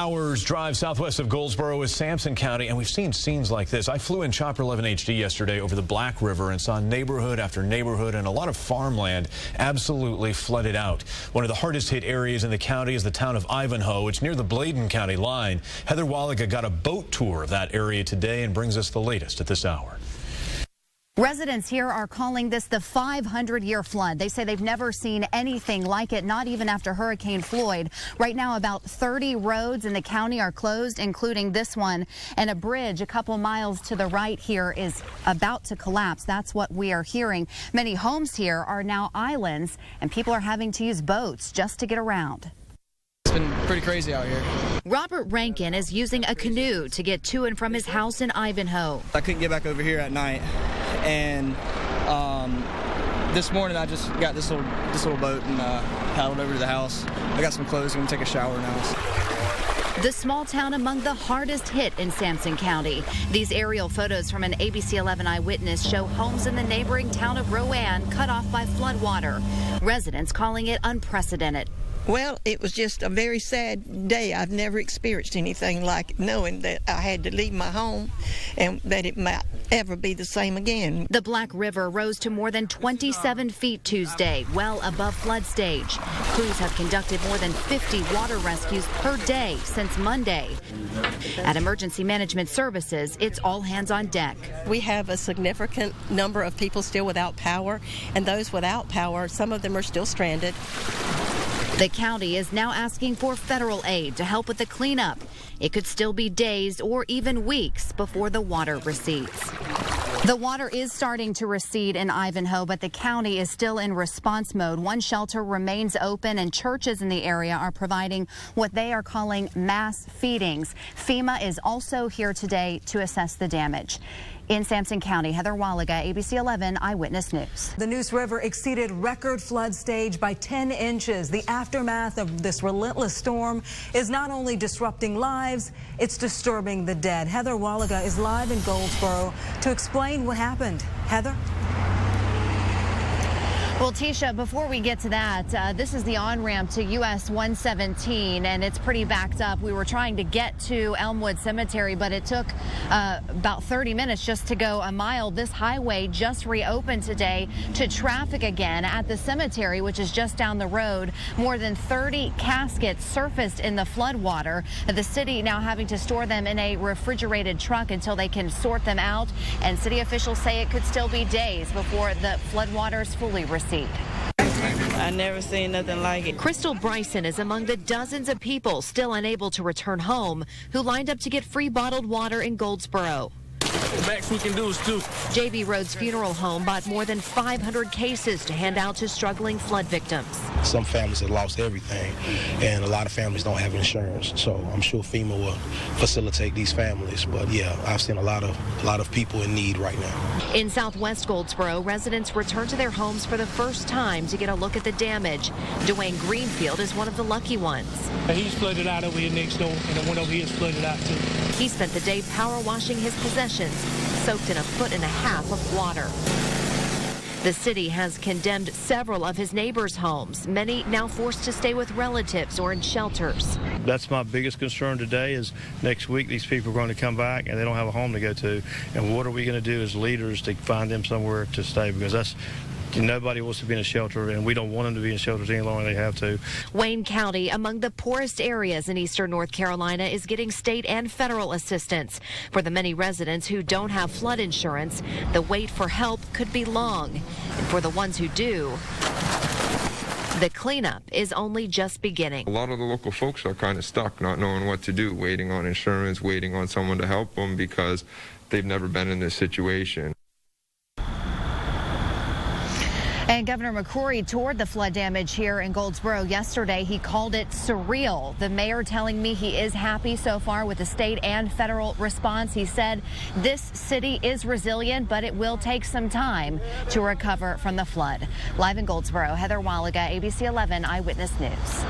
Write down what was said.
hour's drive southwest of Goldsboro is Sampson County, and we've seen scenes like this. I flew in Chopper 11 HD yesterday over the Black River and saw neighborhood after neighborhood and a lot of farmland absolutely flooded out. One of the hardest hit areas in the county is the town of Ivanhoe. It's near the Bladen County line. Heather Wallaga got a boat tour of that area today and brings us the latest at this hour. Residents here are calling this the 500-year flood. They say they've never seen anything like it, not even after Hurricane Floyd. Right now, about 30 roads in the county are closed, including this one, and a bridge a couple miles to the right here is about to collapse. That's what we are hearing. Many homes here are now islands, and people are having to use boats just to get around. It's been pretty crazy out here. Robert Rankin is using a canoe to get to and from his house in Ivanhoe. I couldn't get back over here at night, and this morning I just got this little boat and paddled over to the house. I got some clothes. I'm gonna take a shower now. The small town among the hardest hit in Sampson County. These aerial photos from an ABC 11 eyewitness show homes in the neighboring town of Rowan cut off by floodwater. Residents calling it unprecedented. Well, it was just a very sad day. I've never experienced anything like it, knowing that I had to leave my home and that it might ever be the same again. The Black River rose to more than 27 feet Tuesday, well above flood stage. Crews have conducted more than 50 water rescues per day since Monday. At Emergency Management Services, it's all hands on deck. We have a significant number of people still without power, and those without power, some of them are still stranded. The county is now asking for federal aid to help with the cleanup. It could still be days or even weeks before the water recedes. The water is starting to recede in Ivanhoe, but the county is still in response mode. One shelter remains open, and churches in the area are providing what they are calling mass feedings. FEMA is also here today to assess the damage. In Sampson County, Heather Wallaga, ABC 11 Eyewitness News. The Neuse River exceeded record flood stage by 10 inches. The aftermath of this relentless storm is not only disrupting lives, it's disturbing the dead. Heather Wallaga is live in Goldsboro to explain what happened. Heather? Well, Tisha, before we get to that, this is the on-ramp to US 117, and it's pretty backed up. We were trying to get to Elmwood Cemetery, but it took about 30 minutes just to go a mile. This highway just reopened today to traffic again at the cemetery, which is just down the road. More than 30 caskets surfaced in the floodwater. The city now having to store them in a refrigerated truck until they can sort them out, and city officials say it could still be days before the floodwaters fully recede. I never seen nothing like it. Crystal Bryson is among the dozens of people still unable to return home who lined up to get free bottled water in Goldsboro. The max we can do is 2. J.B. Rhodes Funeral Home bought more than 500 cases to hand out to struggling flood victims. Some families have lost everything, and a lot of families don't have insurance. So I'm sure FEMA will facilitate these families. But yeah, I've seen a lot of people in need right now. In southwest Goldsboro, residents returned to their homes for the first time to get a look at the damage. Dwayne Greenfield is one of the lucky ones. He's flooded out over here next door, and the one over here is flooded out too. He spent the day power washing his possessions, soaked in 1.5 feet of water. The city has condemned several of his neighbors' homes, many now forced to stay with relatives or in shelters. That's my biggest concern today is next week these people are going to come back and they don't have a home to go to. And what are we going to do as leaders to find them somewhere to stay? Because nobody wants to be in a shelter, and we don't want them to be in shelters any longer than they have to. Wayne County, among the poorest areas in eastern North Carolina, is getting state and federal assistance. For the many residents who don't have flood insurance, the wait for help could be long. And for the ones who do, the cleanup is only just beginning. A lot of the local folks are kind of stuck, not knowing what to do, waiting on insurance, waiting on someone to help them because they've never been in this situation. And Governor McCrory toured the flood damage here in Goldsboro yesterday. He called it surreal. The mayor telling me he is happy so far with the state and federal response. He said this city is resilient, but it will take some time to recover from the flood. Live in Goldsboro, Heather Wallaga, ABC 11 Eyewitness News.